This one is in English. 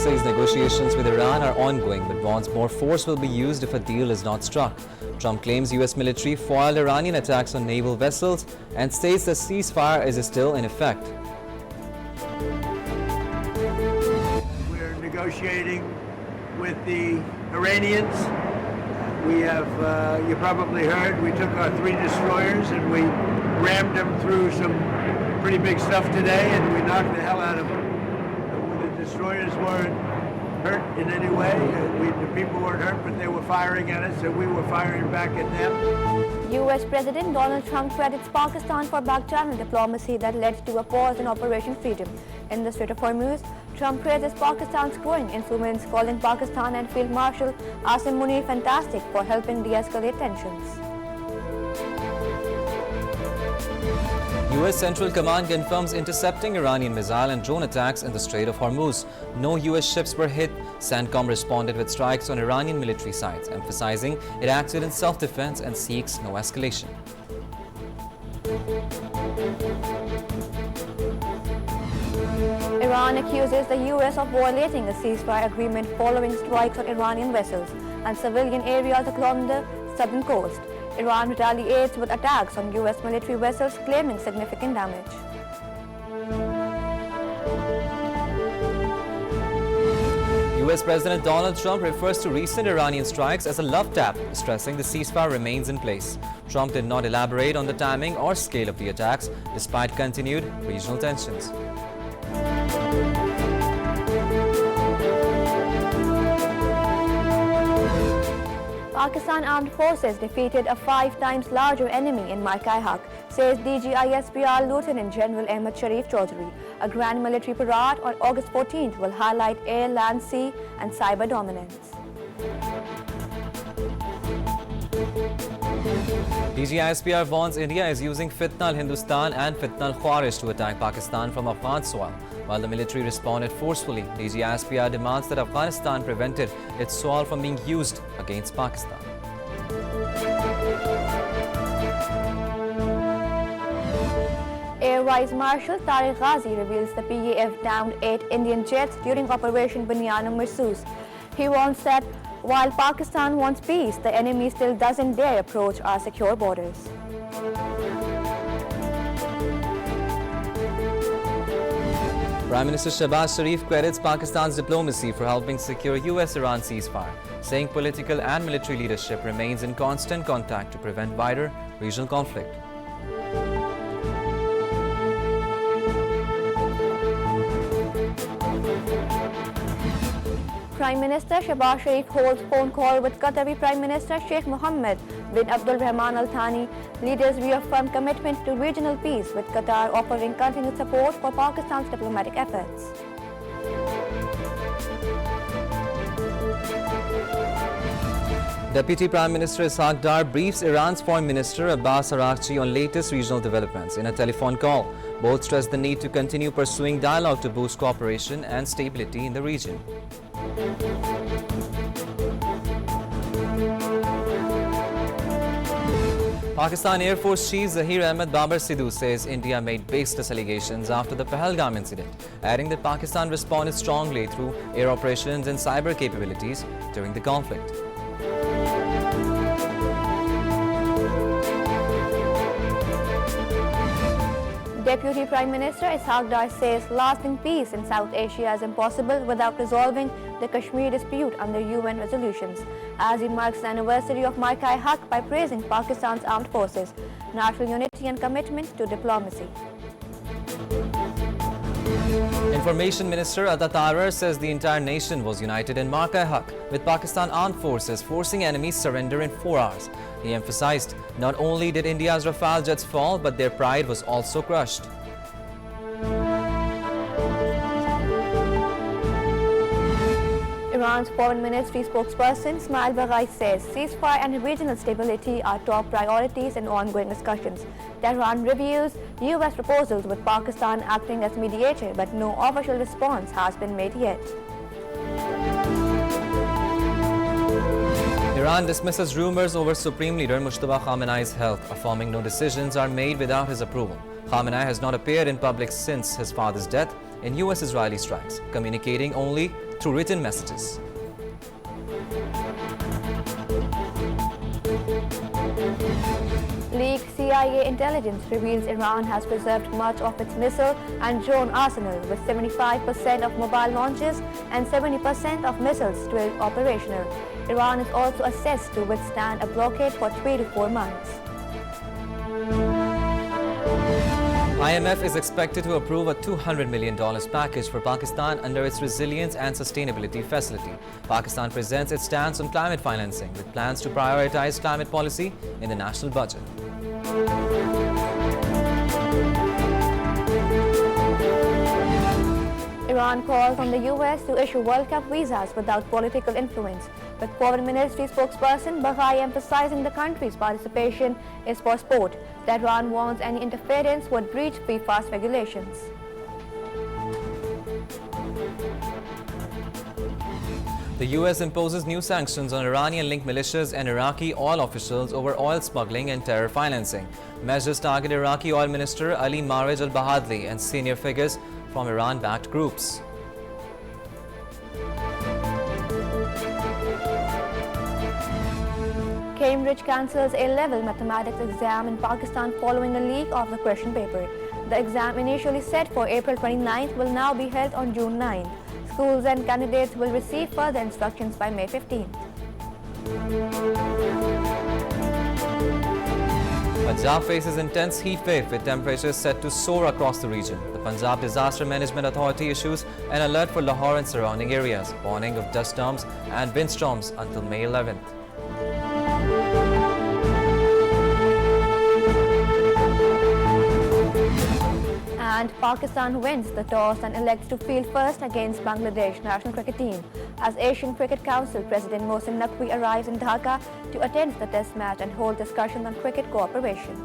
says negotiations with Iran are ongoing but warns more force will be used if a deal is not struck. Trump claims U.S. military foiled Iranian attacks on naval vessels and states the ceasefire is still in effect. We're negotiating with the Iranians. We have, you probably heard, we took our 3 destroyers and we rammed them through some pretty big stuff today, and we knocked the hell out of them. The destroyers weren't hurt in any way. The people weren't hurt, but they were firing at us, and we were firing back at them. U.S. President Donald Trump credits Pakistan for back-channel diplomacy that led to a pause in Operation Freedom in the Strait of Hormuz. Trump praises Pakistan's growing influence, calling Pakistan and Field Marshal Asim Munir fantastic for helping de-escalate tensions. U.S. Central Command confirms intercepting Iranian missile and drone attacks in the Strait of Hormuz. No U.S. ships were hit. CENTCOM responded with strikes on Iranian military sites, emphasizing it acted in self-defense and seeks no escalation. Iran accuses the U.S. of violating a ceasefire agreement following strikes on Iranian vessels and civilian areas along the southern coast. Iran retaliates with attacks on U.S. military vessels, claiming significant damage. U.S. President Donald Trump refers to recent Iranian strikes as a love tap, stressing the ceasefire remains in place. Trump did not elaborate on the timing or scale of the attacks, despite continued regional tensions. Pakistan Armed Forces defeated a 5 times larger enemy in Markai Haq, says DG ISPR Lieutenant General Ahmed Sharif Chaudhry. A grand military parade on August 14th will highlight air, land, sea and cyber dominance. DG ISPR warns India is using Fitna al-Hindustan and Fitna al-Khwarish to attack Pakistan from Afghan soil. While the military responded forcefully, DG ISPR demands that Afghanistan prevented its soil from being used against Pakistan. Air Vice Marshal Tariq Ghazi reveals the PAF downed 8 Indian jets during Operation Bunyanun Marsoos. He warns that while Pakistan wants peace, the enemy still doesn't dare approach our secure borders. Prime Minister Shehbaz Sharif credits Pakistan's diplomacy for helping secure U.S.-Iran ceasefire, saying political and military leadership remains in constant contact to prevent wider regional conflict. Prime Minister Shehbaz Sharif holds phone call with Qatari Prime Minister Sheikh Mohammed bin Abdul Rahman Al Thani. Leaders reaffirm commitment to regional peace, with Qatar offering continued support for Pakistan's diplomatic efforts. Deputy Prime Minister Ishaq Dar briefs Iran's Foreign Minister Abbas Araghchi on latest regional developments in a telephone call. Both stressed the need to continue pursuing dialogue to boost cooperation and stability in the region. Pakistan Air Force Chief Zahir Ahmed Babar Sidhu says India made baseless allegations after the Pahalgam incident, adding that Pakistan responded strongly through air operations and cyber capabilities during the conflict. Deputy Prime Minister Ishaq Dar says lasting peace in South Asia is impossible without resolving the Kashmir dispute under UN resolutions, as he marks the anniversary of Markai Haq by praising Pakistan's armed forces, national unity and commitment to diplomacy. Information Minister Atta Tarar says the entire nation was united in Markai Haq, with Pakistan armed forces forcing enemies surrender in 4 hours. He emphasized not only did India's Rafale jets fall, but their pride was also crushed. Iran's Foreign Ministry spokesperson Ismail Baghai says ceasefire and regional stability are top priorities in ongoing discussions. Tehran reviews U.S. proposals with Pakistan acting as mediator, but no official response has been made yet. Iran dismisses rumors over Supreme Leader Mujtaba Khamenei's health, affirming no decisions are made without his approval. Khamenei has not appeared in public since his father's death in US-Israeli strikes, communicating only through written messages. Leaked CIA intelligence reveals Iran has preserved much of its missile and drone arsenal, with 75% of mobile launches and 70% of missiles still operational. Iran is also assessed to withstand a blockade for 3 to 4 months. IMF is expected to approve a $200 million package for Pakistan under its Resilience and Sustainability Facility. Pakistan presents its stance on climate financing with plans to prioritize climate policy in the national budget. Iran calls on the US to issue World Cup visas without political influence, with Foreign Ministry spokesperson Baghai emphasizing the country's participation is for sport. Tehran warns any interference would breach FIFA's regulations. The US imposes new sanctions on Iranian-linked militias and Iraqi oil officials over oil smuggling and terror financing. Measures target Iraqi Oil Minister Ali Marij al-Bahadli and senior figures from Iran-backed groups. Cambridge cancels A-level mathematics exam in Pakistan following a leak of the question paper. The exam, initially set for April 29th, will now be held on June 9th. Schools and candidates will receive further instructions by May 15th. Punjab faces intense heat wave with temperatures set to soar across the region. The Punjab Disaster Management Authority issues an alert for Lahore and surrounding areas, warning of dust storms and windstorms until May 11th. And Pakistan wins the toss and elects to field first against Bangladesh national cricket team, as Asian Cricket Council President Mohsin Naqvi arrives in Dhaka to attend the test match and hold discussions on cricket cooperation.